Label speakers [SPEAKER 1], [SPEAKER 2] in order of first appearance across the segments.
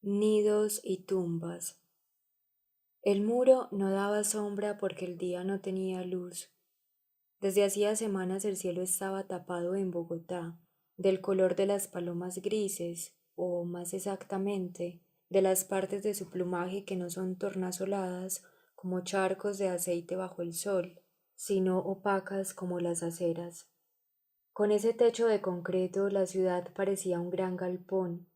[SPEAKER 1] Nidos y tumbas. El muro no daba sombra porque el día no tenía luz. Desde hacía semanas el cielo estaba tapado en Bogotá, del color de las palomas grises, o más exactamente, de las partes de su plumaje que no son tornasoladas como charcos de aceite bajo el sol, sino opacas como las aceras. Con ese techo de concreto la ciudad parecía un galpón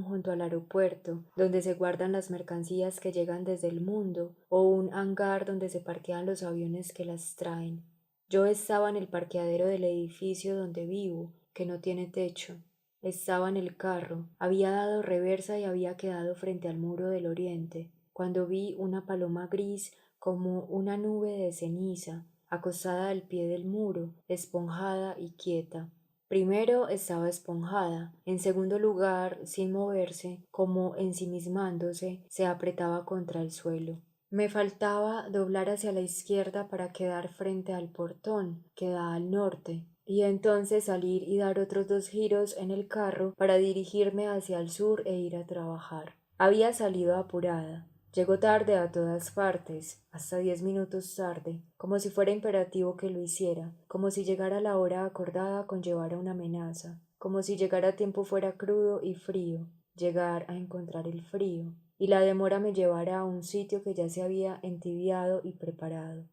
[SPEAKER 1] junto al aeropuerto, donde se guardan las mercancías que llegan desde el mundo, o un hangar donde se parquean los aviones que las traen. Yo estaba en el parqueadero del edificio donde vivo, que no tiene techo. Estaba en el carro, había dado reversa y había quedado frente al muro del oriente, cuando vi una paloma gris como una nube de ceniza, acostada al pie del muro, esponjada y quieta. Primero estaba esponjada, en segundo lugar, sin moverse, como ensimismándose, se apretaba contra el suelo. Me faltaba doblar hacia la izquierda para quedar frente al portón, que da al norte, y entonces salir y dar otros 2 giros en el carro para dirigirme hacia el sur e ir a trabajar. Había salido apurada. Llegó tarde a todas partes, hasta 10 minutos tarde, como si fuera imperativo que lo hiciera, como si llegar a la hora acordada conllevara una amenaza, como si llegar a tiempo fuera crudo y frío, llegar a encontrar el frío, y la demora me llevara a un sitio que ya se había entibiado y preparado.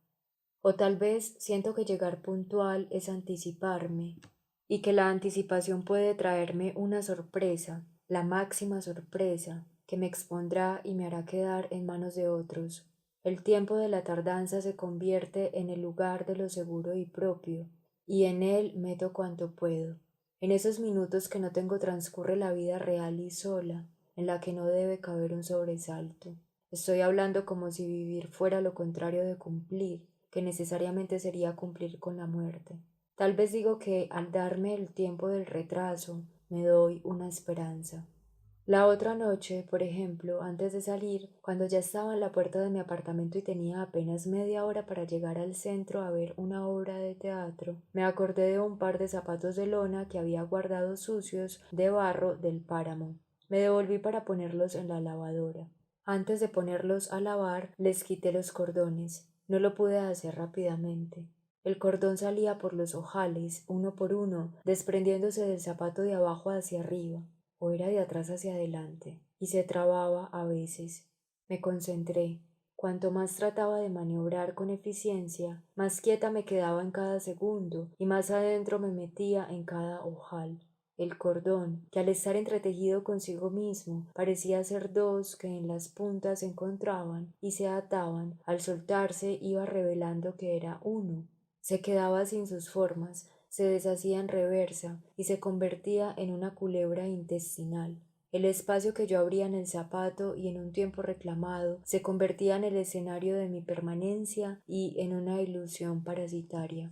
[SPEAKER 1] O tal vez siento que llegar puntual es anticiparme, y que la anticipación puede traerme una sorpresa, la máxima sorpresa, que me expondrá y me hará quedar en manos de otros. El tiempo de la tardanza se convierte en el lugar de lo seguro y propio, y en él meto cuanto puedo. En esos minutos que no tengo transcurre la vida real y sola, en la que no debe caber un sobresalto. Estoy hablando como si vivir fuera lo contrario de cumplir, que necesariamente sería cumplir con la muerte. Tal vez digo que al darme el tiempo del retraso, me doy una esperanza. La otra noche, por ejemplo, antes de salir, cuando ya estaba en la puerta de mi apartamento y tenía apenas media hora para llegar al centro a ver una obra de teatro, me acordé de un par de zapatos de lona que había guardado sucios de barro del páramo. Me devolví para ponerlos en la lavadora. Antes de ponerlos a lavar, les quité los cordones. No lo pude hacer rápidamente. El cordón salía por los ojales, uno por uno, desprendiéndose del zapato de abajo hacia arriba, o era de atrás hacia adelante, y se trababa a veces. Me concentré. Cuanto más trataba de maniobrar con eficiencia, más quieta me quedaba en cada segundo, y más adentro me metía en cada ojal. El cordón, que al estar entretejido consigo mismo, parecía ser dos que en las puntas se encontraban y se ataban, al soltarse iba revelando que era uno. Se quedaba sin sus formas, se deshacía en reversa y se convertía en una culebra intestinal. El espacio que yo abría en el zapato y en un tiempo reclamado se convertía en el escenario de mi permanencia y en una ilusión parasitaria.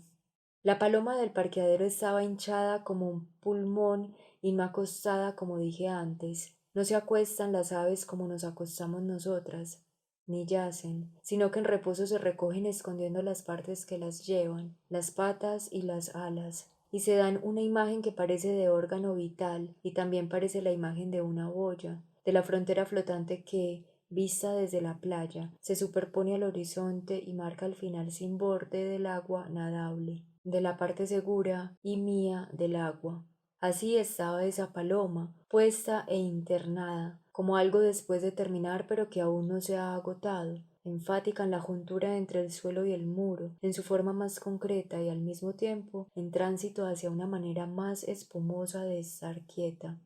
[SPEAKER 1] La paloma del parqueadero estaba hinchada como un pulmón y no acostada como dije antes. No se acuestan las aves como nos acostamos nosotras, ni yacen, sino que en reposo se recogen escondiendo las partes que las llevan, las patas y las alas, y se dan una imagen que parece de órgano vital y también parece la imagen de una boya, de la frontera flotante que, vista desde la playa, se superpone al horizonte y marca el final sin borde del agua nadable, de la parte segura y mía del agua. Así estaba esa paloma, puesta e internada, como algo después de terminar pero que aún no se ha agotado, enfática en la juntura entre el suelo y el muro, en su forma más concreta y al mismo tiempo en tránsito hacia una manera más espumosa de estar quieta.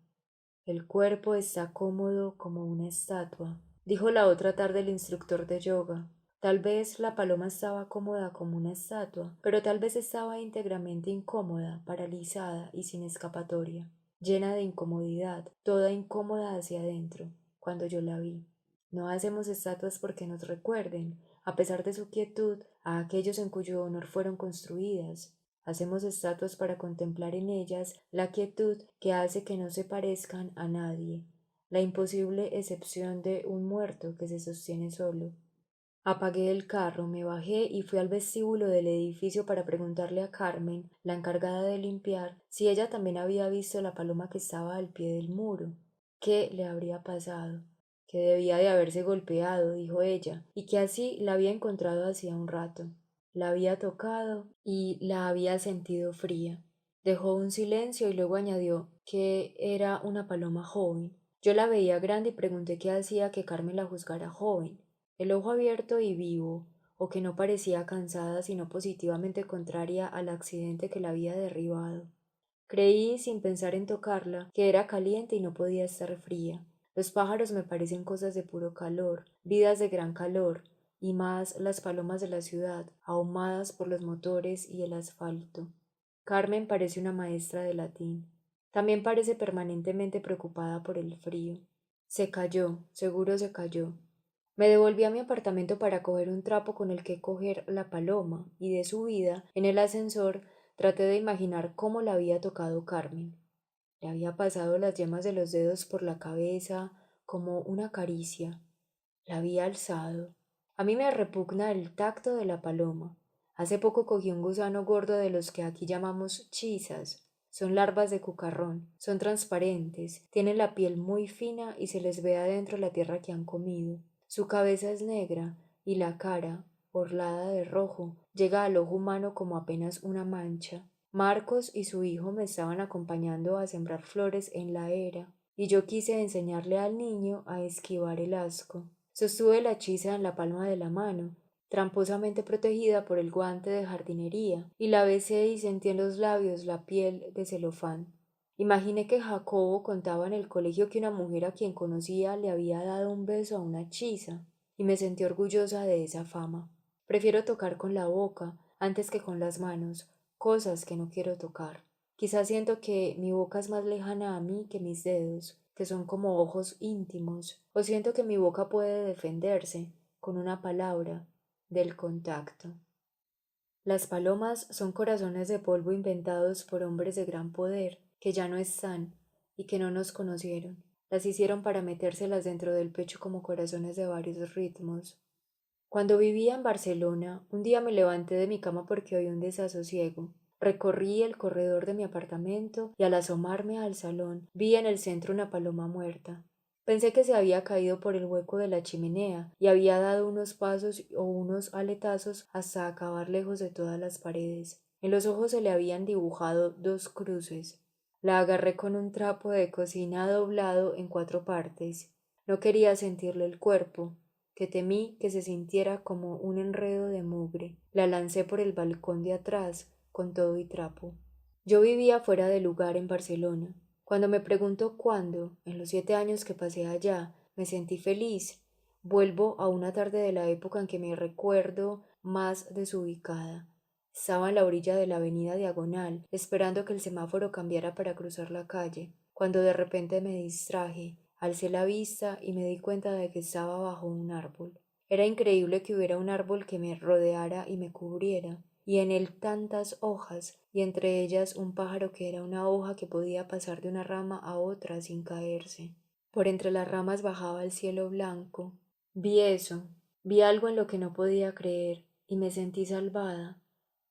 [SPEAKER 1] El cuerpo está cómodo como una estatua, dijo la otra tarde el instructor de yoga. Tal vez la paloma estaba cómoda como una estatua, pero tal vez estaba íntegramente incómoda, paralizada y sin escapatoria, llena de incomodidad, toda incómoda hacia adentro, cuando yo la vi. No hacemos estatuas porque nos recuerden, a pesar de su quietud, a aquellos en cuyo honor fueron construidas. Hacemos estatuas para contemplar en ellas la quietud que hace que no se parezcan a nadie, la imposible excepción de un muerto que se sostiene solo. Apagué el carro, me bajé y fui al vestíbulo del edificio para preguntarle a Carmen, la encargada de limpiar, si ella también había visto la paloma que estaba al pie del muro. ¿Qué le habría pasado? Que debía de haberse golpeado, dijo ella, y que así la había encontrado hacía un rato. La había tocado y la había sentido fría. Dejó un silencio y luego añadió que era una paloma joven. Yo la veía grande y pregunté qué hacía que Carmen la juzgara joven. El ojo abierto y vivo, o que no parecía cansada sino positivamente contraria al accidente que la había derribado. Creí, sin pensar en tocarla, que era caliente y no podía estar fría. Los pájaros me parecen cosas de puro calor, vidas de gran calor, y más las palomas de la ciudad, ahumadas por los motores y el asfalto. Carmen parece una maestra de latín. También parece permanentemente preocupada por el frío. Se cayó, seguro se cayó. Me devolví a mi apartamento para coger un trapo con el que coger la paloma, y de subida, en el ascensor, traté de imaginar cómo la había tocado Carmen. Le había pasado las yemas de los dedos por la cabeza como una caricia. La había alzado. A mí me repugna el tacto de la paloma. Hace poco cogí un gusano gordo de los que aquí llamamos chisas. Son larvas de cucarrón, son transparentes, tienen la piel muy fina y se les ve adentro la tierra que han comido. Su cabeza es negra y la cara, orlada de rojo, llega al ojo humano como apenas una mancha. Marcos y su hijo me estaban acompañando a sembrar flores en la era, y yo quise enseñarle al niño a esquivar el asco. Sostuve la hechiza en la palma de la mano, tramposamente protegida por el guante de jardinería, y la besé y sentí en los labios la piel de celofán. Imaginé que Jacobo contaba en el colegio que una mujer a quien conocía le había dado un beso a una hechiza, y me sentí orgullosa de esa fama. Prefiero tocar con la boca antes que con las manos, cosas que no quiero tocar. Quizás siento que mi boca es más lejana a mí que mis dedos, que son como ojos íntimos, o siento que mi boca puede defenderse, con una palabra, del contacto. Las palomas son corazones de polvo inventados por hombres de gran poder, que ya no están y que no nos conocieron. Las hicieron para metérselas dentro del pecho como corazones de varios ritmos. Cuando vivía en Barcelona, un día me levanté de mi cama porque oí un desasosiego. Recorrí el corredor de mi apartamento y al asomarme al salón vi en el centro una paloma muerta. Pensé que se había caído por el hueco de la chimenea y había dado unos pasos o unos aletazos hasta acabar lejos de todas las paredes. En los ojos se le habían dibujado dos cruces. La agarré con un trapo de cocina doblado en cuatro partes. No quería sentirle el cuerpo, que temí que se sintiera como un enredo de mugre. La lancé por el balcón de atrás, con todo y trapo. Yo vivía fuera de lugar en Barcelona. Cuando me pregunto cuándo, en los 7 años que pasé allá, me sentí feliz, vuelvo a una tarde de la época en que me recuerdo más desubicada. Estaba en la orilla de la avenida Diagonal, esperando que el semáforo cambiara para cruzar la calle, cuando de repente me distraje, alcé la vista y me di cuenta de que estaba bajo un árbol. Era increíble que hubiera un árbol que me rodeara y me cubriera, y en él tantas hojas, y entre ellas un pájaro que era una hoja que podía pasar de una rama a otra sin caerse. Por entre las ramas bajaba el cielo blanco. Vi eso, vi algo en lo que no podía creer, y me sentí salvada.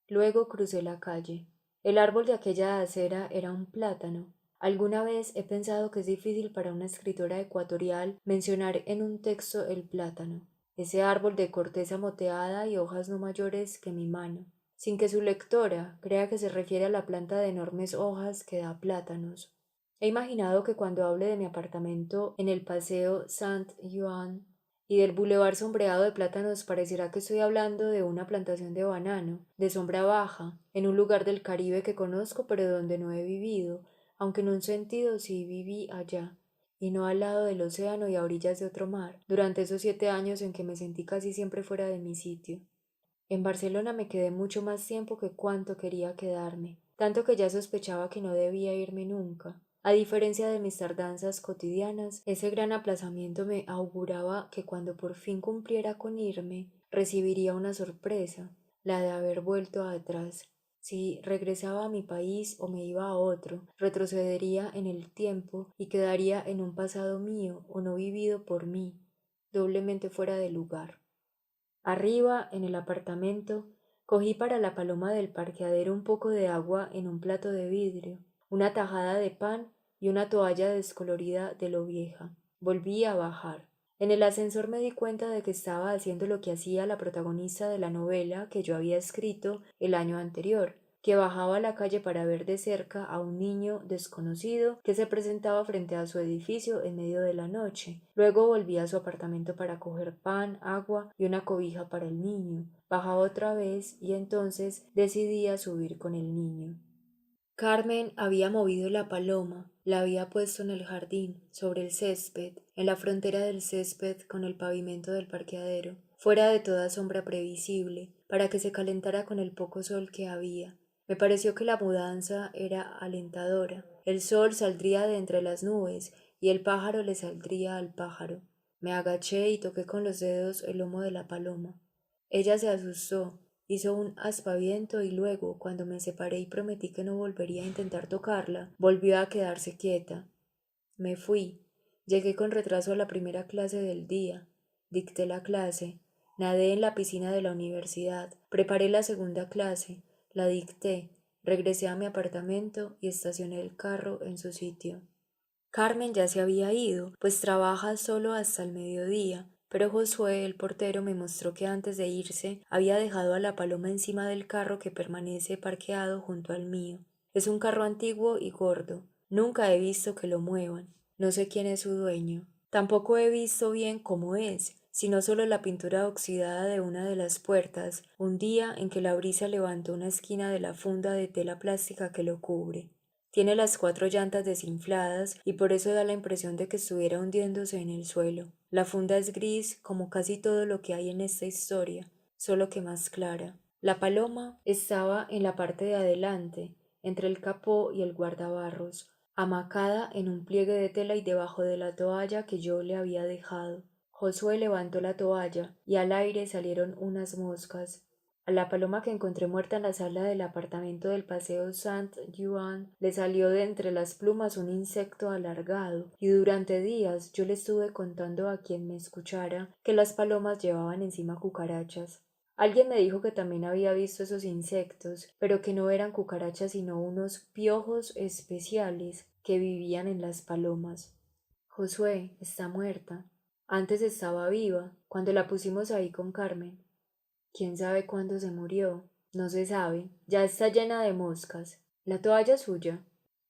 [SPEAKER 1] Luego crucé la calle. El árbol de aquella acera era un plátano. Alguna vez he pensado que es difícil para una escritora ecuatorial mencionar en un texto el plátano, ese árbol de corteza moteada y hojas no mayores que mi mano, sin que su lectora crea que se refiere a la planta de enormes hojas que da plátanos. He imaginado que cuando hable de mi apartamento en el paseo Saint-Joan y del bulevar sombreado de plátanos parecerá que estoy hablando de una plantación de banano, de sombra baja, en un lugar del Caribe que conozco pero donde no he vivido, aunque en un sentido sí viví allá, y no al lado del océano y a orillas de otro mar, durante esos 7 años en que me sentí casi siempre fuera de mi sitio. En Barcelona me quedé mucho más tiempo que cuanto quería quedarme, tanto que ya sospechaba que no debía irme nunca. A diferencia de mis tardanzas cotidianas, ese gran aplazamiento me auguraba que cuando por fin cumpliera con irme, recibiría una sorpresa, la de haber vuelto atrás. Si regresaba a mi país o me iba a otro, retrocedería en el tiempo y quedaría en un pasado mío o no vivido por mí, doblemente fuera de lugar. Arriba, en el apartamento, cogí para la paloma del parqueadero un poco de agua en un plato de vidrio, una tajada de pan y una toalla descolorida de lo vieja. Volví a bajar. En el ascensor me di cuenta de que estaba haciendo lo que hacía la protagonista de la novela que yo había escrito el año anterior, que bajaba a la calle para ver de cerca a un niño desconocido que se presentaba frente a su edificio en medio de la noche. Luego volvía a su apartamento para coger pan, agua y una cobija para el niño. Bajaba otra vez y entonces decidía subir con el niño. Carmen había movido la paloma, la había puesto en el jardín, sobre el césped, en la frontera del césped con el pavimento del parqueadero, fuera de toda sombra previsible, para que se calentara con el poco sol que había. Me pareció que la mudanza era alentadora. El sol saldría de entre las nubes y el pájaro le saldría al pájaro. Me agaché y toqué con los dedos el lomo de la paloma. Ella se asustó, hizo un aspaviento y luego, cuando me separé y prometí que no volvería a intentar tocarla, volvió a quedarse quieta. Me fui. Llegué con retraso a la primera clase del día. Dicté la clase. Nadé en la piscina de la universidad. Preparé la segunda clase. La dicté. Regresé a mi apartamento y estacioné el carro en su sitio. Carmen ya se había ido, pues trabaja solo hasta el mediodía, pero Josué, el portero, me mostró que antes de irse había dejado a la paloma encima del carro que permanece parqueado junto al mío. Es un carro antiguo y gordo. Nunca he visto que lo muevan. No sé quién es su dueño. Tampoco he visto bien cómo es, sino solo la pintura oxidada de una de las puertas, un día en que la brisa levantó una esquina de la funda de tela plástica que lo cubre. Tiene las cuatro llantas desinfladas y por eso da la impresión de que estuviera hundiéndose en el suelo. La funda es gris, como casi todo lo que hay en esta historia, solo que más clara. La paloma estaba en la parte de adelante, entre el capó y el guardabarros, amacada en un pliegue de tela y debajo de la toalla que yo le había dejado. Josué levantó la toalla y al aire salieron unas moscas. A la paloma que encontré muerta en la sala del apartamento del Paseo Saint-Juan le salió de entre las plumas un insecto alargado, y durante días yo le estuve contando a quien me escuchara que las palomas llevaban encima cucarachas. Alguien me dijo que también había visto esos insectos, pero que no eran cucarachas sino unos piojos especiales que vivían en las palomas. Josué está muerta. Antes estaba viva, cuando la pusimos ahí con Carmen. ¿Quién sabe cuándo se murió? No se sabe. Ya está llena de moscas. La toalla es suya.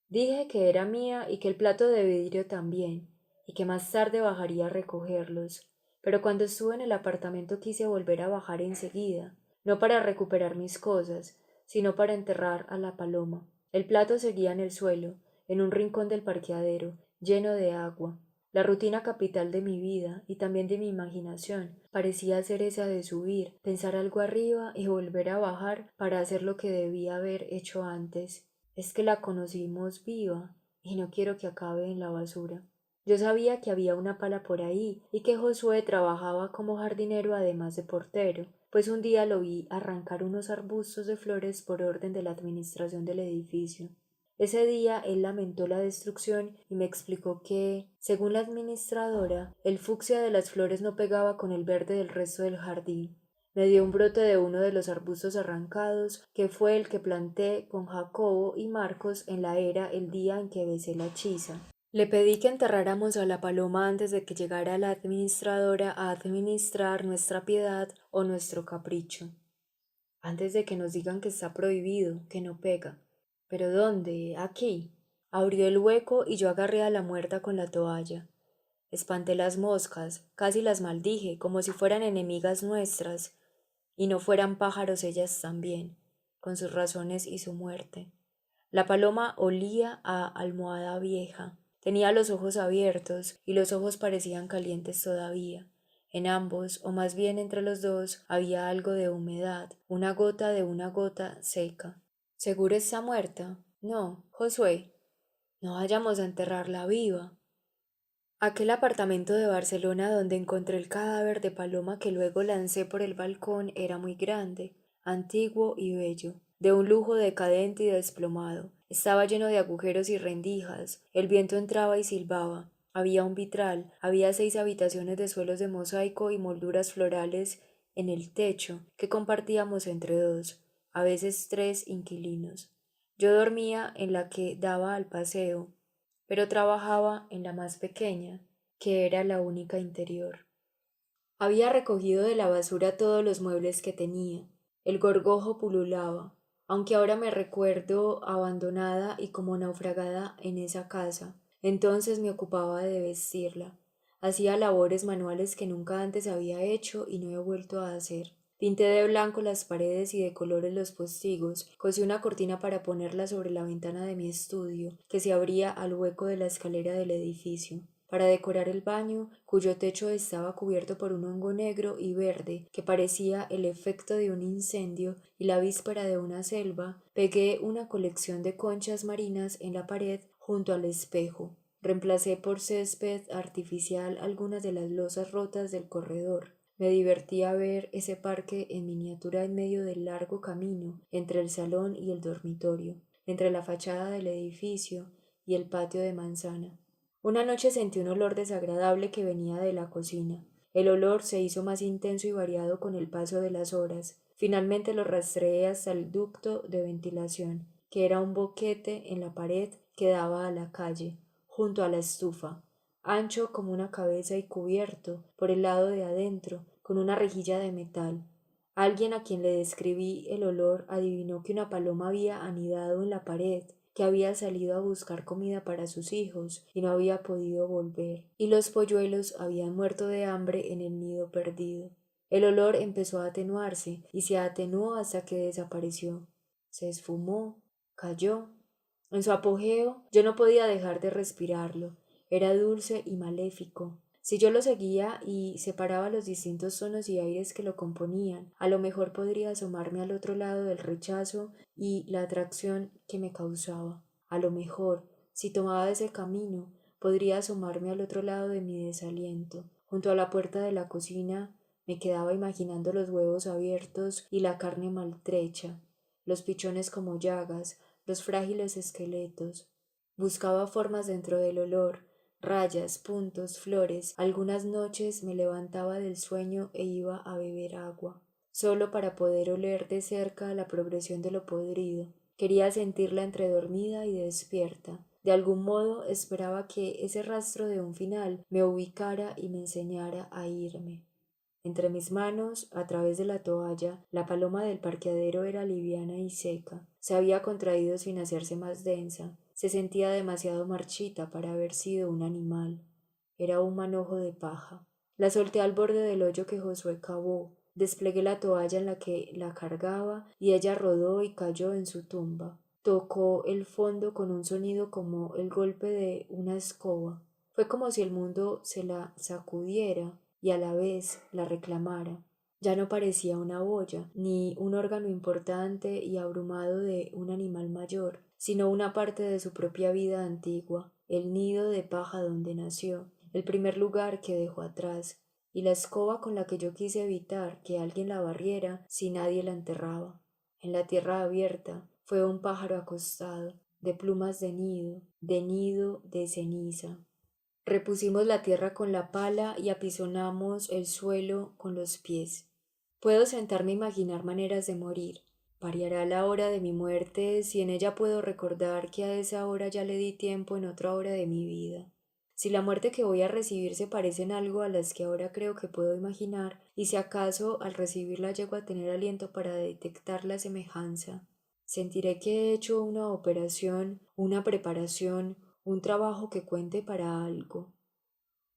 [SPEAKER 1] Dije que era mía y que el plato de vidrio también, y que más tarde bajaría a recogerlos. Pero cuando estuve en el apartamento quise volver a bajar enseguida, no para recuperar mis cosas, sino para enterrar a la paloma. El plato seguía en el suelo, en un rincón del parqueadero, lleno de agua. La rutina capital de mi vida y también de mi imaginación parecía ser esa de subir, pensar algo arriba y volver a bajar para hacer lo que debía haber hecho antes. Es que la conocimos viva y no quiero que acabe en la basura. Yo sabía que había una pala por ahí y que Josué trabajaba como jardinero además de portero, pues un día lo vi arrancar unos arbustos de flores por orden de la administración del edificio. Ese día él lamentó la destrucción y me explicó que, según la administradora, el fucsia de las flores no pegaba con el verde del resto del jardín. Me dio un brote de uno de los arbustos arrancados, que fue el que planté con Jacobo y Marcos en la era el día en que besé la hechiza. Le pedí que enterráramos a la paloma antes de que llegara la administradora a administrar nuestra piedad o nuestro capricho. Antes de que nos digan que está prohibido, que no pega. ¿Pero dónde? Aquí. Abrió el hueco y yo agarré a la muerta con la toalla. Espanté las moscas, casi las maldije, como si fueran enemigas nuestras, y no fueran pájaros ellas también, con sus razones y su muerte. La paloma olía a almohada vieja. Tenía los ojos abiertos y los ojos parecían calientes todavía. En ambos, o más bien entre los dos, había algo de humedad, una gota de una gota seca. ¿Seguro está muerta? No, Josué. No vayamos a enterrarla viva. Aquel apartamento de Barcelona donde encontré el cadáver de Paloma que luego lancé por el balcón era muy grande, antiguo y bello, de un lujo decadente y desplomado. Estaba lleno de agujeros y rendijas, el viento entraba y silbaba. Había un vitral, había 6 habitaciones de suelos de mosaico y molduras florales en el techo que compartíamos entre dos, a veces 3 inquilinos. Yo dormía en la que daba al paseo. pero trabajaba en la más pequeña, que era la única interior. Había recogido de la basura todos los muebles que tenía. El gorgojo pululaba, aunque ahora me recuerdo abandonada y como naufragada en esa casa. Entonces me ocupaba de vestirla. Hacía labores manuales que nunca antes había hecho y no he vuelto a hacer. Pinté de blanco las paredes y de colores los postigos, cosí una cortina para ponerla sobre la ventana de mi estudio, que se abría al hueco de la escalera del edificio, para decorar el baño, cuyo techo estaba cubierto por un hongo negro y verde que parecía el efecto de un incendio y la víspera de una selva, pegué una colección de conchas marinas en la pared junto al espejo. Reemplacé por césped artificial algunas de las losas rotas del corredor. Me divertía ver ese parque en miniatura en medio del largo camino entre el salón y el dormitorio, entre la fachada del edificio y el patio de manzana. Una noche sentí un olor desagradable que venía de la cocina. El olor se hizo más intenso y variado con el paso de las horas. Finalmente lo rastreé hasta el ducto de ventilación, que era un boquete en la pared que daba a la calle, junto a la estufa, ancho como una cabeza y cubierto, por el lado de adentro, con una rejilla de metal. Alguien a quien le describí el olor adivinó que una paloma había anidado en la pared, que había salido a buscar comida para sus hijos y no había podido volver, y los polluelos habían muerto de hambre en el nido perdido. El olor empezó a atenuarse y se atenuó hasta que desapareció. Se esfumó, cayó. En su apogeo yo no podía dejar de respirarlo. Era dulce y maléfico. Si yo lo seguía y separaba los distintos tonos y aires que lo componían, a lo mejor podría asomarme al otro lado del rechazo y la atracción que me causaba. A lo mejor, si tomaba ese camino, podría asomarme al otro lado de mi desaliento. Junto a la puerta de la cocina me quedaba imaginando los huevos abiertos y la carne maltrecha, los pichones como llagas, los frágiles esqueletos. Buscaba formas dentro del olor, rayas, puntos, flores. Algunas noches me levantaba del sueño e iba a beber agua, solo para poder oler de cerca la progresión de lo podrido. Quería sentirla entre dormida y despierta. De algún modo esperaba que ese rastro de un final me ubicara y me enseñara a irme. Entre mis manos, a través de la toalla, la paloma del parqueadero era liviana y seca. Se había contraído sin hacerse más densa. Se sentía demasiado marchita para haber sido un animal. Era un manojo de paja. La solté al borde del hoyo que Josué cavó. Desplegué la toalla en la que la cargaba y ella rodó y cayó en su tumba. Tocó el fondo con un sonido como el golpe de una escoba. Fue como si el mundo se la sacudiera y a la vez la reclamara. Ya no parecía una boya, ni un órgano importante y abrumado de un animal mayor, sino una parte de su propia vida antigua, el nido de paja donde nació, el primer lugar que dejó atrás, y la escoba con la que yo quise evitar que alguien la barriera si nadie la enterraba. En la tierra abierta fue un pájaro acostado, de plumas de nido de ceniza. Repusimos la tierra con la pala y apisonamos el suelo con los pies. Puedo sentarme a imaginar maneras de morir. Variará la hora de mi muerte si en ella puedo recordar que a esa hora ya le di tiempo en otra hora de mi vida. Si la muerte que voy a recibir se parece en algo a las que ahora creo que puedo imaginar, y si acaso al recibirla llego a tener aliento para detectar la semejanza, sentiré que he hecho una operación, una preparación, un trabajo que cuente para algo.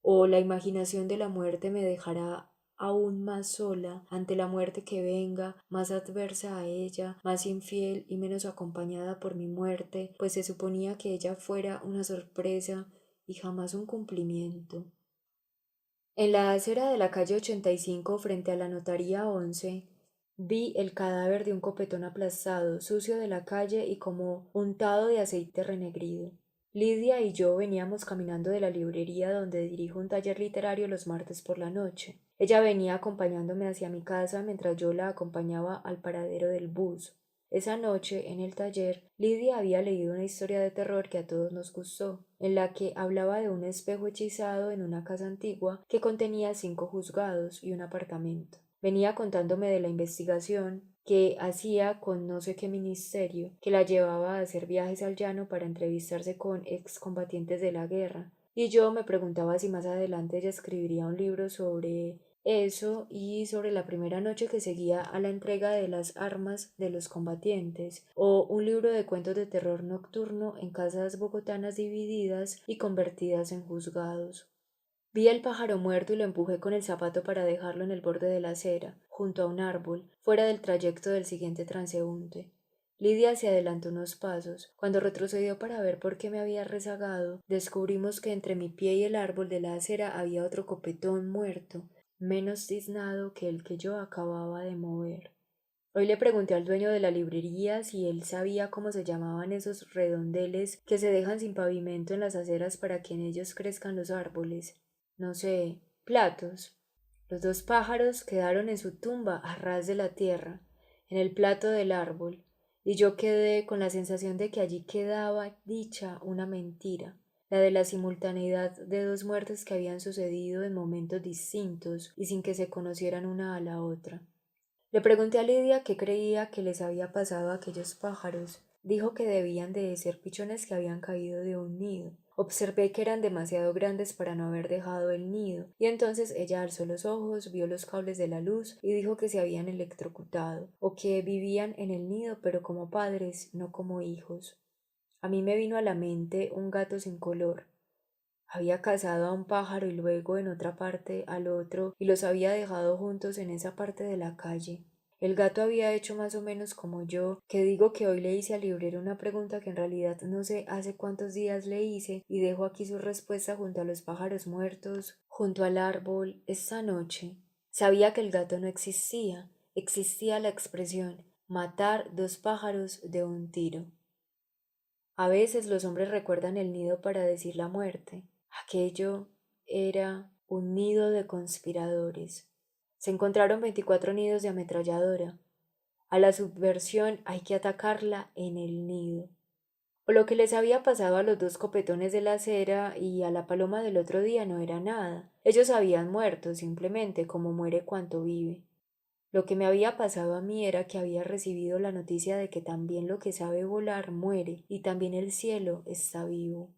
[SPEAKER 1] O la imaginación de la muerte me dejará aún más sola ante la muerte que venga, más adversa a ella, más infiel y menos acompañada por mi muerte, pues se suponía que ella fuera una sorpresa y jamás un cumplimiento. En la acera de la calle 85 frente a la notaría 11, vi el cadáver de un copetón aplastado, sucio de la calle y como untado de aceite renegrido. Lidia y yo veníamos caminando de la librería donde dirijo un taller literario los martes por la noche. Ella venía acompañándome hacia mi casa mientras yo la acompañaba al paradero del bus. Esa noche, en el taller, Lidia había leído una historia de terror que a todos nos gustó, en la que hablaba de un espejo hechizado en una casa antigua que contenía 5 juzgados y un apartamento. Venía contándome de la investigación que hacía con no sé qué ministerio, que la llevaba a hacer viajes al llano para entrevistarse con excombatientes de la guerra. Y yo me preguntaba si más adelante ella escribiría un libro sobre eso y sobre la primera noche que seguía a la entrega de las armas de los combatientes, o un libro de cuentos de terror nocturno en casas bogotanas divididas y convertidas en juzgados. Vi el pájaro muerto y lo empujé con el zapato para dejarlo en el borde de la acera, junto a un árbol, fuera del trayecto del siguiente transeúnte. Lidia se adelantó unos pasos. Cuando retrocedió para ver por qué me había rezagado, descubrimos que entre mi pie y el árbol de la acera había otro copetón muerto, menos tiznado que el que yo acababa de mover. Hoy le pregunté al dueño de la librería si él sabía cómo se llamaban esos redondeles que se dejan sin pavimento en las aceras para que en ellos crezcan los árboles. No sé, platos. Los dos pájaros quedaron en su tumba a ras de la tierra, en el plato del árbol, y yo quedé con la sensación de que allí quedaba dicha una mentira, la de la simultaneidad de dos muertes que habían sucedido en momentos distintos y sin que se conocieran una a la otra. Le pregunté a Lidia qué creía que les había pasado a aquellos pájaros. Dijo que debían de ser pichones que habían caído de un nido. Observé que eran demasiado grandes para no haber dejado el nido, y entonces ella alzó los ojos, vio los cables de la luz y dijo que se habían electrocutado, o que vivían en el nido pero como padres, no como hijos. A mí me vino a la mente un gato sin color. Había cazado a un pájaro y luego en otra parte al otro y los había dejado juntos en esa parte de la calle. El gato había hecho más o menos como yo, que digo que hoy le hice al librero una pregunta que en realidad no sé hace cuántos días le hice y dejo aquí su respuesta junto a los pájaros muertos, junto al árbol, esta noche. Sabía que el gato no existía, existía la expresión matar dos pájaros de un tiro. A veces los hombres recuerdan el nido para decir la muerte. Aquello era un nido de conspiradores. Se encontraron 24 nidos de ametralladora. A la subversión hay que atacarla en el nido. O lo que les había pasado a los dos copetones de la acera y a la paloma del otro día no era nada. Ellos habían muerto simplemente como muere cuanto vive. Lo que me había pasado a mí era que había recibido la noticia de que también lo que sabe volar muere y también el cielo está vivo.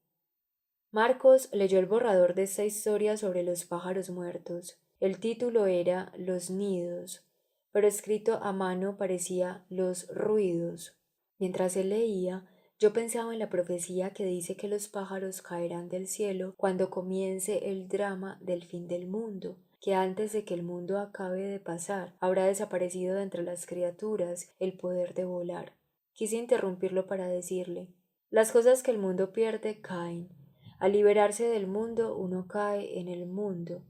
[SPEAKER 1] Marcos leyó el borrador de esta historia sobre los pájaros muertos. El título era Los nidos, pero escrito a mano parecía Los ruidos. Mientras él leía, yo pensaba en la profecía que dice que los pájaros caerán del cielo cuando comience el drama del fin del mundo, que antes de que el mundo acabe de pasar, habrá desaparecido de entre las criaturas el poder de volar. Quise interrumpirlo para decirle, las cosas que el mundo pierde caen. Al liberarse del mundo, uno cae en el mundo,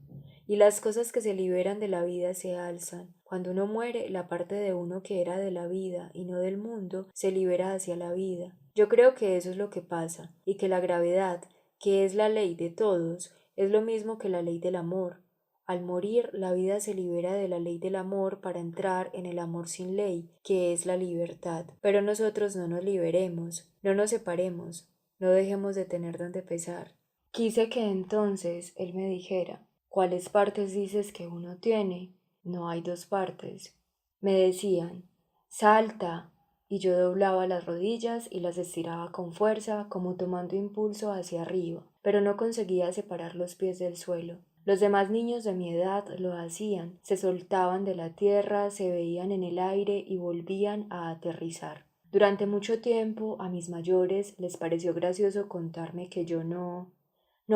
[SPEAKER 1] y las cosas que se liberan de la vida se alzan. Cuando uno muere, la parte de uno que era de la vida y no del mundo se libera hacia la vida. Yo creo que eso es lo que pasa, y que la gravedad, que es la ley de todos, es lo mismo que la ley del amor. Al morir, la vida se libera de la ley del amor para entrar en el amor sin ley, que es la libertad. Pero nosotros no nos liberemos, no nos separemos, no dejemos de tener donde pesar. Quise que entonces él me dijera, ¿cuáles partes dices que uno tiene? No hay dos partes. Me decían, salta, y yo doblaba las rodillas y las estiraba con fuerza, como tomando impulso hacia arriba, pero no conseguía separar los pies del suelo. Los demás niños de mi edad lo hacían, se soltaban de la tierra, se veían en el aire y volvían a aterrizar. Durante mucho tiempo a mis mayores les pareció gracioso contarme que yo no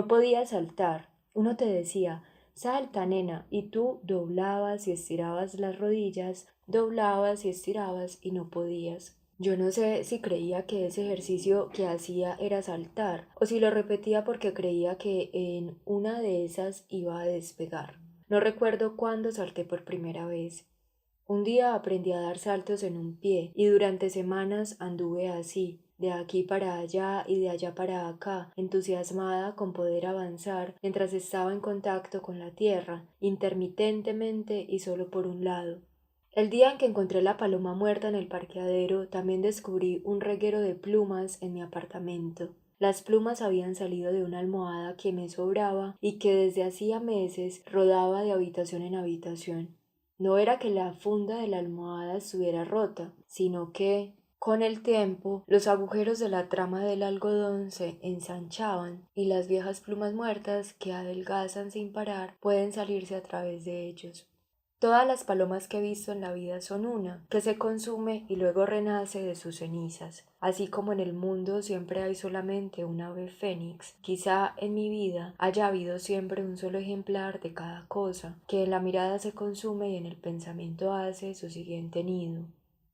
[SPEAKER 1] podía saltar. Uno te decía, salta, nena, y tú doblabas y estirabas las rodillas, doblabas y estirabas y no podías. Yo no sé si creía que ese ejercicio que hacía era saltar, o si lo repetía porque creía que en una de esas iba a despegar. No recuerdo cuándo salté por primera vez. Un día aprendí a dar saltos en un pie y durante semanas anduve así, de aquí para allá y de allá para acá, entusiasmada con poder avanzar mientras estaba en contacto con la tierra, intermitentemente y solo por un lado. El día en que encontré la paloma muerta en el parqueadero, también descubrí un reguero de plumas en mi apartamento. Las plumas habían salido de una almohada que me sobraba y que desde hacía meses rodaba de habitación en habitación. No era que la funda de la almohada estuviera rota, sino que, con el tiempo, los agujeros de la trama del algodón se ensanchaban y las viejas plumas muertas que adelgazan sin parar pueden salirse a través de ellos. Todas las palomas que he visto en la vida son una, que se consume y luego renace de sus cenizas. Así como en el mundo siempre hay solamente un ave fénix, quizá en mi vida haya habido siempre un solo ejemplar de cada cosa, que en la mirada se consume y en el pensamiento hace su siguiente nido.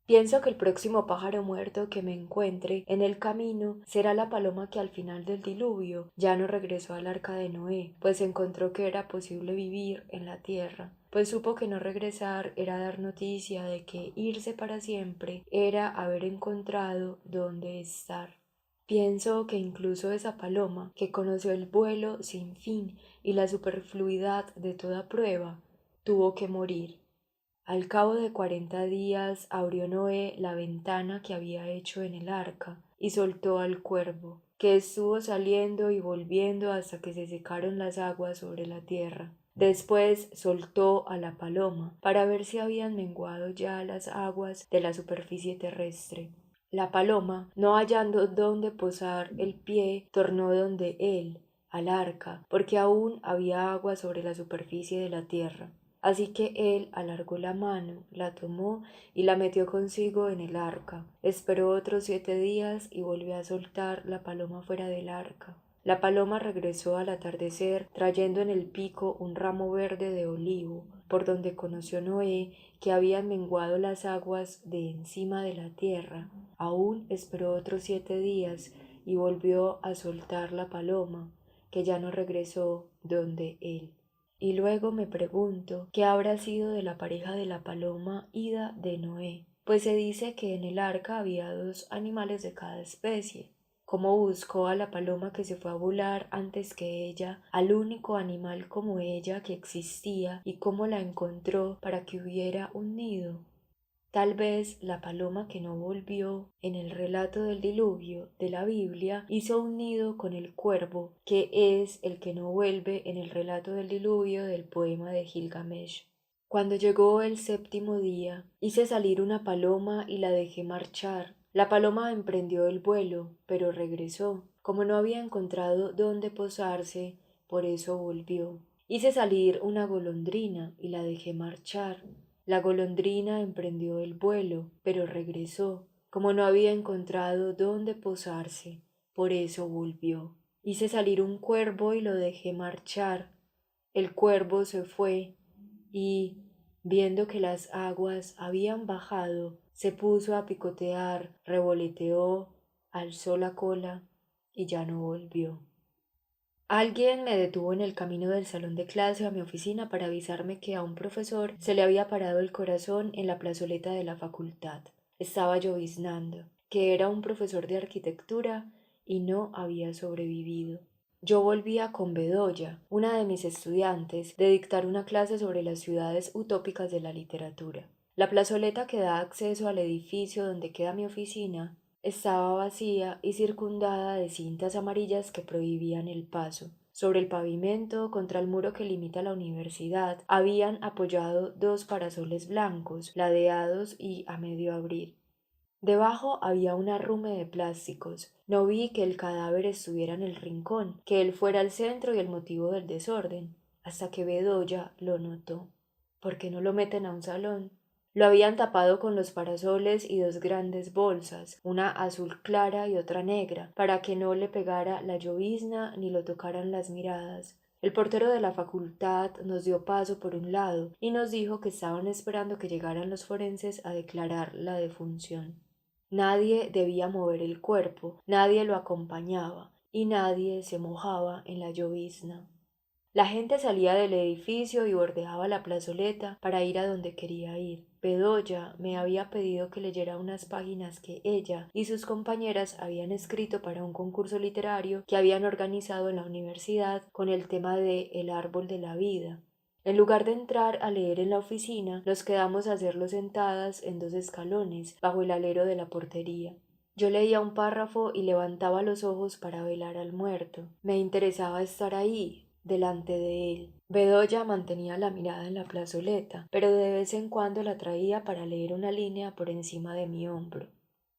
[SPEAKER 1] Pienso que el próximo pájaro muerto que me encuentre en el camino será la paloma que al final del diluvio ya no regresó al arca de Noé, pues encontró que era posible vivir en la tierra, pues supo que no regresar era dar noticia de que irse para siempre era haber encontrado dónde estar. Pienso que incluso esa paloma, que conoció el vuelo sin fin y la superfluidad de toda prueba, tuvo que morir. Al cabo de 40 días abrió Noé la ventana que había hecho en el arca y soltó al cuervo, que estuvo saliendo y volviendo hasta que se secaron las aguas sobre la tierra. Después soltó a la paloma para ver si habían menguado ya las aguas de la superficie terrestre. La paloma, no hallando dónde posar el pie, tornó donde él, al arca, porque aún había agua sobre la superficie de la tierra. Así que él alargó la mano, la tomó y la metió consigo en el arca. Esperó otros 7 días y volvió a soltar la paloma fuera del arca. La paloma regresó al atardecer trayendo en el pico un ramo verde de olivo, por donde conoció Noé que habían menguado las aguas de encima de la tierra. Aún esperó otros 7 días y volvió a soltar la paloma, que ya no regresó donde él. Y luego me pregunto qué habrá sido de la pareja de la paloma ida de Noé, pues se dice que en el arca había 2 animales de cada especie. ¿Cómo buscó a la paloma que se fue a volar antes que ella, al único animal como ella que existía, y cómo la encontró para que hubiera un nido? Tal vez la paloma que no volvió en el relato del diluvio de la Biblia hizo un nido con el cuervo, que es el que no vuelve en el relato del diluvio del poema de Gilgamesh. Cuando llegó el 7.º día, hice salir una paloma y la dejé marchar. La paloma emprendió el vuelo, pero regresó. Como no había encontrado dónde posarse, por eso volvió. Hice salir una golondrina y la dejé marchar. La golondrina emprendió el vuelo, pero regresó. Como no había encontrado dónde posarse, por eso volvió. Hice salir un cuervo y lo dejé marchar. El cuervo se fue y, viendo que las aguas habían bajado, se puso a picotear, revoloteó, alzó la cola y ya no volvió. Alguien me detuvo en el camino del salón de clase a mi oficina para avisarme que a un profesor se le había parado el corazón en la plazoleta de la facultad. Estaba lloviznando, que era un profesor de arquitectura y no había sobrevivido. Yo volvía con Bedoya, una de mis estudiantes, de dictar una clase sobre las ciudades utópicas de la literatura. La plazoleta que da acceso al edificio donde queda mi oficina estaba vacía y circundada de cintas amarillas que prohibían el paso. Sobre el pavimento, contra el muro que limita la universidad, habían apoyado 2 parasoles blancos, ladeados y a medio abrir. Debajo había un arrume de plásticos. No vi que el cadáver estuviera en el rincón, que él fuera el centro y el motivo del desorden, hasta que Bedoya lo notó. ¿Por qué no lo meten a un salón? Lo habían tapado con los parasoles y 2 grandes bolsas, una azul clara y otra negra, para que no le pegara la llovizna ni lo tocaran las miradas. El portero de la facultad nos dio paso por un lado y nos dijo que estaban esperando que llegaran los forenses a declarar la defunción. Nadie debía mover el cuerpo, nadie lo acompañaba y nadie se mojaba en la llovizna. La gente salía del edificio y bordeaba la plazoleta para ir a donde quería ir. Bedoya me había pedido que leyera unas páginas que ella y sus compañeras habían escrito para un concurso literario que habían organizado en la universidad con el tema de El árbol de la vida. En lugar de entrar a leer en la oficina, nos quedamos a hacerlo sentadas en 2 escalones, bajo el alero de la portería. Yo leía un párrafo y levantaba los ojos para velar al muerto. Me interesaba estar ahí, delante de él, Bedoya mantenía la mirada en la plazoleta, pero de vez en cuando la traía para leer una línea por encima de mi hombro.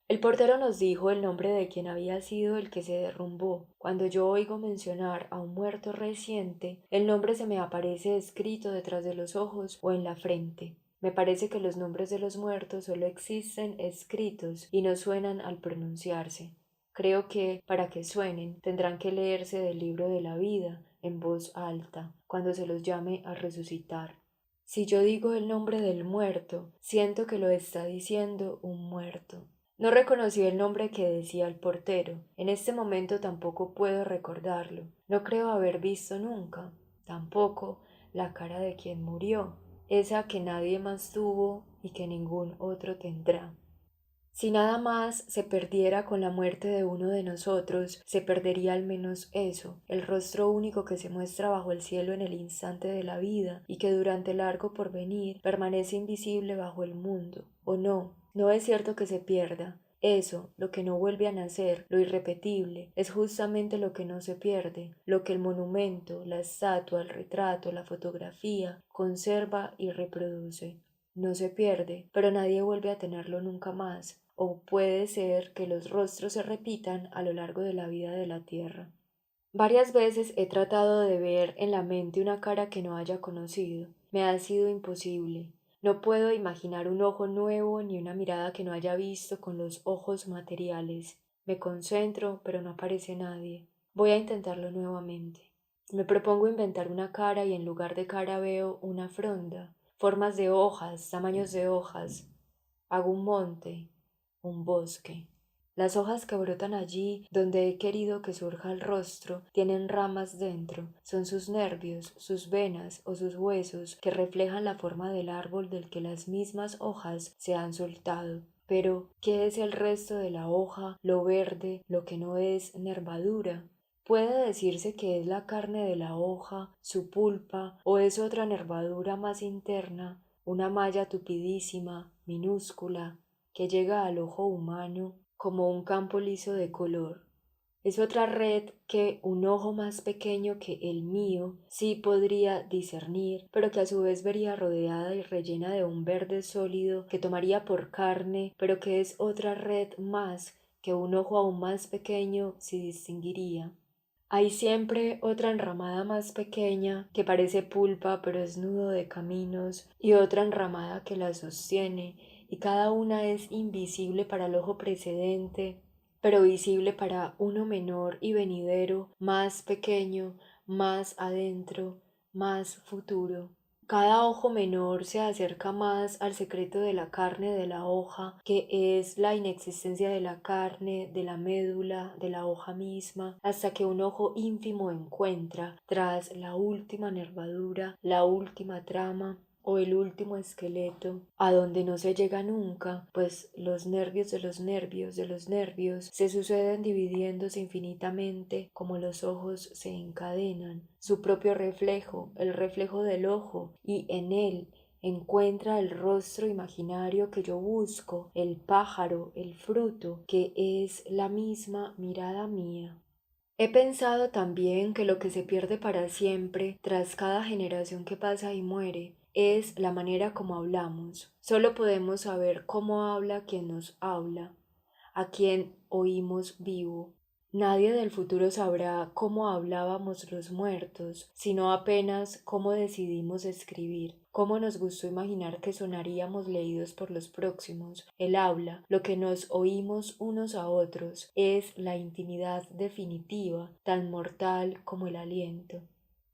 [SPEAKER 1] El portero nos dijo el nombre de quien había sido el que se derrumbó. Cuando yo oigo mencionar a un muerto reciente, el nombre se me aparece escrito detrás de los ojos o en la frente. Me parece que los nombres de los muertos solo existen escritos y no suenan al pronunciarse. Creo que, para que suenen, tendrán que leerse del libro de la vida en voz alta, cuando se los llame a resucitar. Si yo digo el nombre del muerto, siento que lo está diciendo un muerto. No reconocí el nombre que decía el portero. En este momento tampoco puedo recordarlo. No creo haber visto nunca, tampoco, la cara de quien murió, esa que nadie más tuvo y que ningún otro tendrá. Si nada más se perdiera con la muerte de uno de nosotros, se perdería al menos eso, el rostro único que se muestra bajo el cielo en el instante de la vida y que durante el largo porvenir permanece invisible bajo el mundo. ¿O no? No es cierto que se pierda. Eso, lo que no vuelve a nacer, lo irrepetible, es justamente lo que no se pierde, lo que el monumento, la estatua, el retrato, la fotografía conserva y reproduce. No se pierde, pero nadie vuelve a tenerlo nunca más, o puede ser que los rostros se repitan a lo largo de la vida de la tierra. Varias veces he tratado de ver en la mente una cara que no haya conocido. Me ha sido imposible. No puedo imaginar un ojo nuevo ni una mirada que no haya visto con los ojos materiales. Me concentro, pero no aparece nadie. Voy a intentarlo nuevamente. Me propongo inventar una cara y en lugar de cara veo una fronda, formas de hojas, tamaños de hojas. Hago un monte, un bosque. Las hojas que brotan allí donde he querido que surja el rostro tienen ramas dentro, son sus nervios, sus venas o sus huesos que reflejan la forma del árbol del que las mismas hojas se han soltado. Pero, ¿qué es el resto de la hoja, lo verde, lo que no es nervadura? Puede decirse que es la carne de la hoja, su pulpa, o es otra nervadura más interna, una malla tupidísima, minúscula, que llega al ojo humano como un campo liso de color. Es otra red que un ojo más pequeño que el mío sí podría discernir, pero que a su vez vería rodeada y rellena de un verde sólido que tomaría por carne, pero que es otra red más que un ojo aún más pequeño sí distinguiría. Hay siempre otra enramada más pequeña que parece pulpa pero es nudo de caminos y otra enramada que la sostiene y cada una es invisible para el ojo precedente pero visible para uno menor y venidero, más pequeño, más adentro, más futuro. Cada ojo menor se acerca más al secreto de la carne de la hoja, que es la inexistencia de la carne, de la médula, de la hoja misma, hasta que un ojo ínfimo encuentra, tras la última nervadura, la última trama, o el último esqueleto, a donde no se llega nunca, pues los nervios de los nervios de los nervios se suceden dividiéndose infinitamente como los ojos se encadenan, su propio reflejo, el reflejo del ojo, y en él encuentra el rostro imaginario que yo busco, el pájaro, el fruto, que es la misma mirada mía. He pensado también que lo que se pierde para siempre, tras cada generación que pasa y muere, es la manera como hablamos. Solo podemos saber cómo habla quien nos habla, a quien oímos vivo. Nadie del futuro sabrá cómo hablábamos los muertos, sino apenas cómo decidimos escribir, cómo nos gustó imaginar que sonaríamos leídos por los próximos. El habla, lo que nos oímos unos a otros, es la intimidad definitiva, tan mortal como el aliento.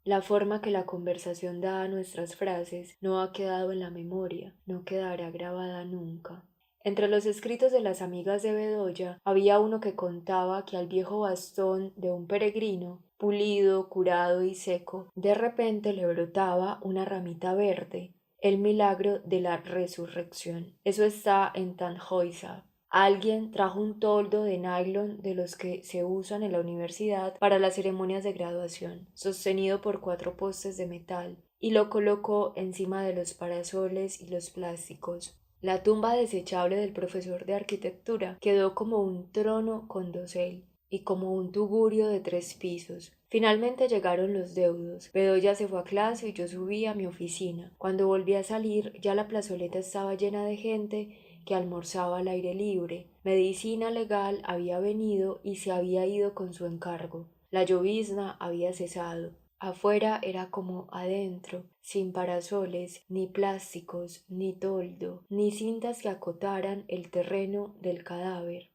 [SPEAKER 1] La forma que la conversación da a nuestras frases no ha quedado en la memoria, no quedará grabada nunca. Entre los escritos de las amigas de Bedoya había uno que contaba que al viejo bastón de un peregrino, pulido, curado y seco, de repente le brotaba una ramita verde, el milagro de la resurrección. Eso está en Tannhäuser. Alguien trajo un toldo de nylon de los que se usan en la universidad para las ceremonias de graduación, sostenido por 4 postes de metal, y lo colocó encima de los parasoles y los plásticos. La tumba desechable del profesor de arquitectura quedó como un trono con dosel, y como un tugurio de 3 pisos. Finalmente llegaron los deudos. Bedoya se fue a clase y yo subí a mi oficina. Cuando volví a salir, ya la plazoleta estaba llena de gente que almorzaba al aire libre. Medicina legal había venido y se había ido con su encargo. La llovizna había cesado. Afuera era como adentro, sin parasoles, ni plásticos, ni toldo, ni cintas que acotaran el terreno del cadáver.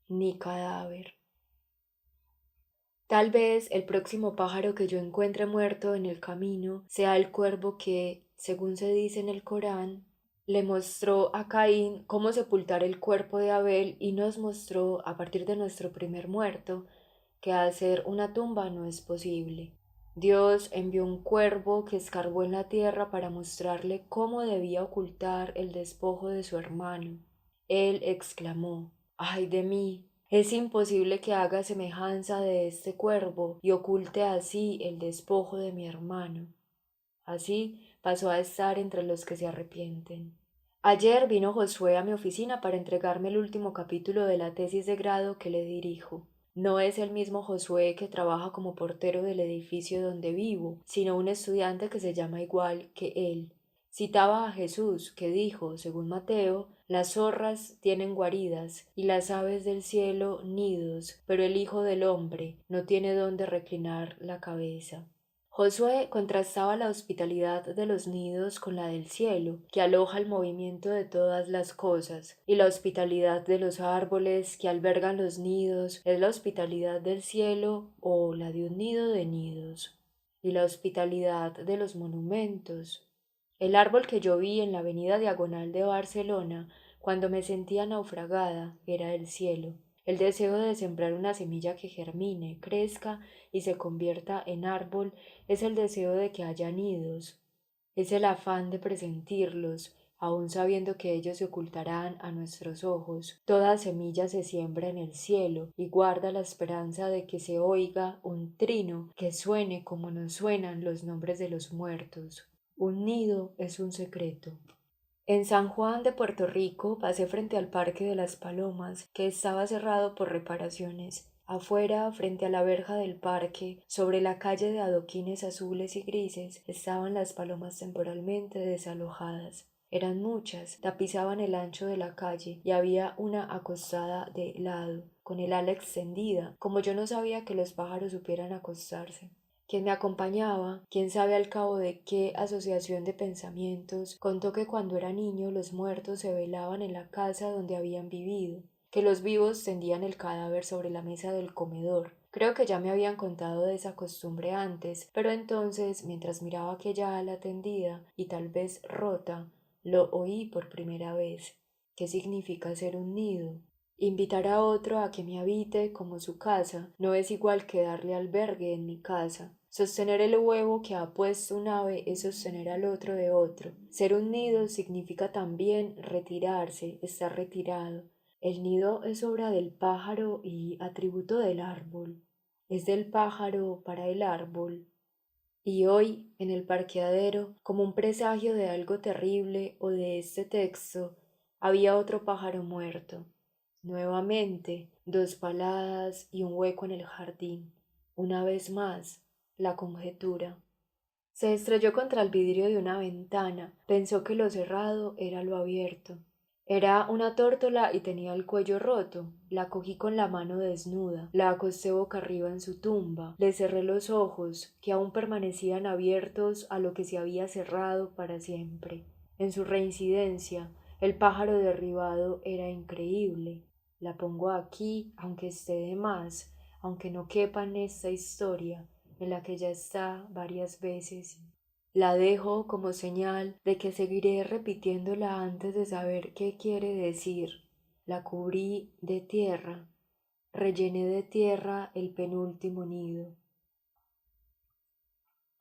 [SPEAKER 1] Ni cadáver. Tal vez el próximo pájaro que yo encuentre muerto en el camino sea el cuervo que, según se dice en el Corán, le mostró a Caín cómo sepultar el cuerpo de Abel y nos mostró, a partir de nuestro primer muerto, que hacer una tumba no es posible. Dios envió un cuervo que escarbó en la tierra para mostrarle cómo debía ocultar el despojo de su hermano. Él exclamó: ¡Ay de mí! Es imposible que haga semejanza de este cuervo y oculte así el despojo de mi hermano. Así pasó a estar entre los que se arrepienten. Ayer vino Josué a mi oficina para entregarme el último capítulo de la tesis de grado que le dirijo. No es el mismo Josué que trabaja como portero del edificio donde vivo, sino un estudiante que se llama igual que él. Citaba a Jesús, que dijo, según Mateo, las zorras tienen guaridas y las aves del cielo nidos, pero el Hijo del Hombre no tiene dónde reclinar la cabeza. Josué contrastaba la hospitalidad de los nidos con la del cielo, que aloja el movimiento de todas las cosas, y la hospitalidad de los árboles que albergan los nidos es la hospitalidad del cielo o la de un nido de nidos, y la hospitalidad de los monumentos. El árbol que yo vi en la avenida Diagonal de Barcelona cuando me sentía naufragada era el cielo. El deseo de sembrar una semilla que germine, crezca y se convierta en árbol es el deseo de que haya nidos. Es el afán de presentirlos, aun sabiendo que ellos se ocultarán a nuestros ojos. Toda semilla se siembra en el cielo y guarda la esperanza de que se oiga un trino que suene como nos suenan los nombres de los muertos. Un nido es un secreto. En San Juan de Puerto Rico pasé frente al Parque de las Palomas, que estaba cerrado por reparaciones. Afuera, frente a la verja del parque, sobre la calle de adoquines azules y grises, estaban las palomas temporalmente desalojadas. Eran muchas, tapizaban el ancho de la calle y había una acostada de lado, con el ala extendida, como yo no sabía que los pájaros supieran acostarse. Quien me acompañaba, quién sabe al cabo de qué asociación de pensamientos, contó que cuando era niño los muertos se velaban en la casa donde habían vivido, que los vivos tendían el cadáver sobre la mesa del comedor. Creo que ya me habían contado de esa costumbre antes, pero entonces, mientras miraba aquella ala tendida y tal vez rota, lo oí por primera vez. ¿Qué significa ser un nido? Invitar a otro a que me habite como su casa no es igual que darle albergue en mi casa. Sostener el huevo que ha puesto un ave es sostener al otro de otro. Ser un nido significa también retirarse, estar retirado. El nido es obra del pájaro y atributo del árbol. Es del pájaro para el árbol. Y hoy, en el parqueadero, como un presagio de algo terrible o de este texto, había otro pájaro muerto. Nuevamente, 2 paladas y un hueco en el jardín. Una vez más, la conjetura. Se estrelló contra el vidrio de una ventana, pensó que lo cerrado era lo abierto. Era una tórtola y tenía el cuello roto. La cogí con la mano desnuda, la acosté boca arriba en su tumba, le cerré los ojos, que aún permanecían abiertos a lo que se había cerrado para siempre. En su reincidencia, el pájaro derribado era increíble. La pongo aquí, aunque esté de más, aunque no quepa en esta historia, en la que ya está varias veces. La dejo como señal de que seguiré repitiéndola antes de saber qué quiere decir. La cubrí de tierra, rellené de tierra el penúltimo nido.